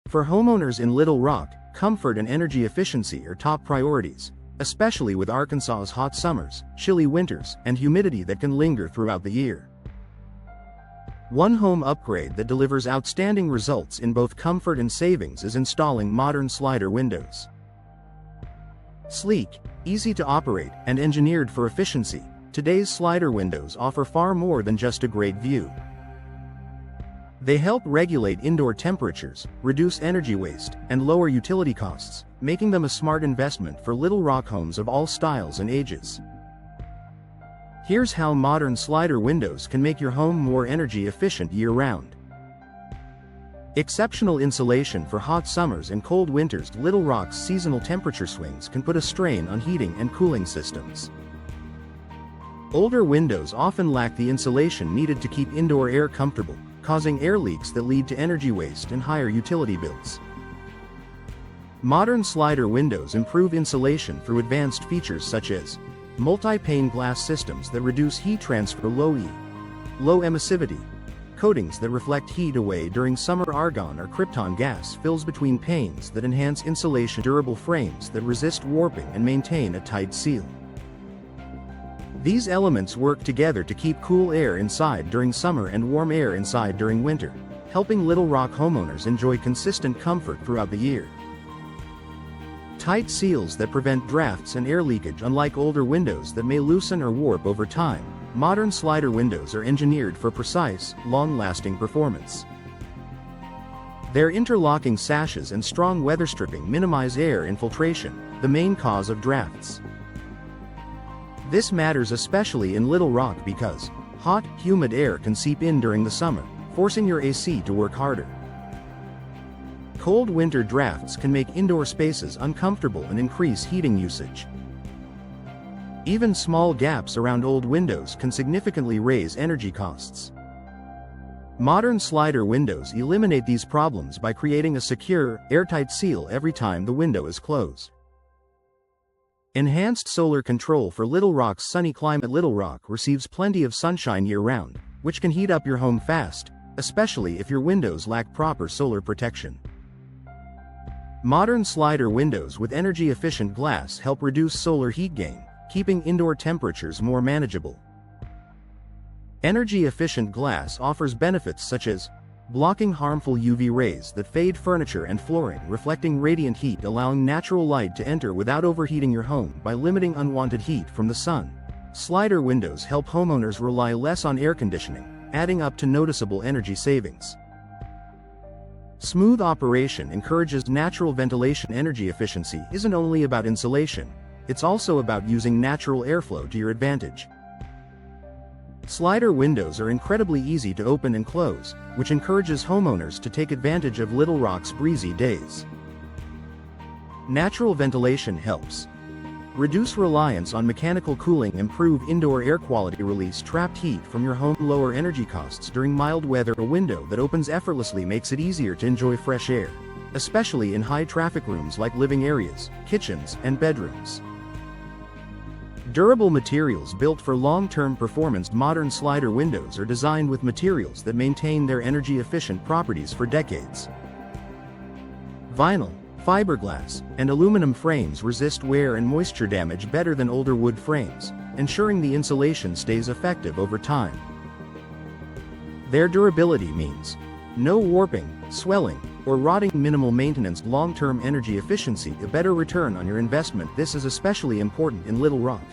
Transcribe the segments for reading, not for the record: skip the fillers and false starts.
For homeowners in Little Rock, comfort and energy efficiency are top priorities, especially with Arkansas's hot summers, chilly winters, and humidity that can linger throughout the year. One home upgrade that delivers outstanding results in both comfort and savings is installing modern slider windows. Sleek, easy to operate, and engineered for efficiency, today's slider windows offer far more than just a great view. They help regulate indoor temperatures, reduce energy waste, and lower utility costs, making them a smart investment for Little Rock homes of all styles and ages. Here's how modern slider windows can make your home more energy efficient year-round. Exceptional insulation for hot summers and cold winters. Little Rock's seasonal temperature swings can put a strain on heating and cooling systems. Older windows often lack the insulation needed to keep indoor air comfortable, causing air leaks that lead to energy waste and higher utility bills. Modern slider windows improve insulation through advanced features such as multi-pane glass systems that reduce heat transfer, low emissivity coatings that reflect heat away during summer, argon or krypton gas fills between panes that enhance insulation, durable frames that resist warping and maintain a tight seal. These elements work together to keep cool air inside during summer and warm air inside during winter, helping Little Rock homeowners enjoy consistent comfort throughout the year. Tight seals that prevent drafts and air leakage. Unlike older windows that may loosen or warp over time, modern slider windows are engineered for precise, long-lasting performance. Their interlocking sashes and strong weather stripping minimize air infiltration, the main cause of drafts. This matters especially in Little Rock because hot, humid air can seep in during the summer, forcing your AC to work harder. Cold winter drafts can make indoor spaces uncomfortable and increase heating usage. Even small gaps around old windows can significantly raise energy costs. Modern slider windows eliminate these problems by creating a secure, airtight seal every time the window is closed. Enhanced solar control for Little Rock's sunny climate. Little Rock receives plenty of sunshine year-round, which can heat up your home fast, especially if your windows lack proper solar protection. Modern slider windows with energy-efficient glass help reduce solar heat gain, keeping indoor temperatures more manageable. Energy-efficient glass offers benefits such as blocking harmful UV rays that fade furniture and flooring, reflecting radiant heat, allowing natural light to enter without overheating your home by limiting unwanted heat from the sun. Slider windows help homeowners rely less on air conditioning, adding up to noticeable energy savings. Smooth operation encourages natural ventilation. Energy efficiency isn't only about insulation, it's also about using natural airflow to your advantage. Slider windows are incredibly easy to open and close, which encourages homeowners to take advantage of Little Rock's breezy days. Natural ventilation helps reduce reliance on mechanical cooling, improve indoor air quality, release trapped heat from your home, lower energy costs during mild weather. A window that opens effortlessly makes it easier to enjoy fresh air, especially in high-traffic rooms like living areas, kitchens, and bedrooms. Durable materials built for long-term performance. Modern slider windows are designed with materials that maintain their energy-efficient properties for decades. Vinyl, fiberglass, and aluminum frames resist wear and moisture damage better than older wood frames, ensuring the insulation stays effective over time. Their durability means no warping, swelling, or rotting. Minimal maintenance. Long-term energy efficiency, a better return on your investment. This is especially important in Little Rock,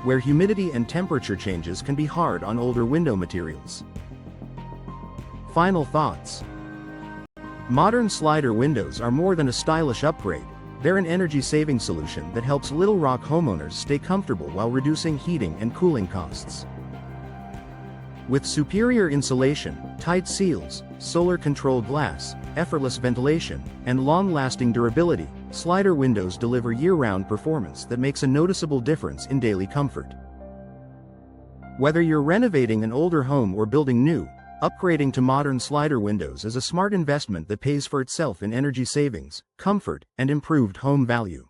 where humidity and temperature changes can be hard on older window materials. Final thoughts. Modern slider windows are more than a stylish upgrade, they're an energy-saving solution that helps Little Rock homeowners stay comfortable while reducing heating and cooling costs. With superior insulation, tight seals, solar-controlled glass, effortless ventilation, and long-lasting durability, slider windows deliver year-round performance that makes a noticeable difference in daily comfort. Whether you're renovating an older home or building new, upgrading to modern slider windows is a smart investment that pays for itself in energy savings, comfort, and improved home value.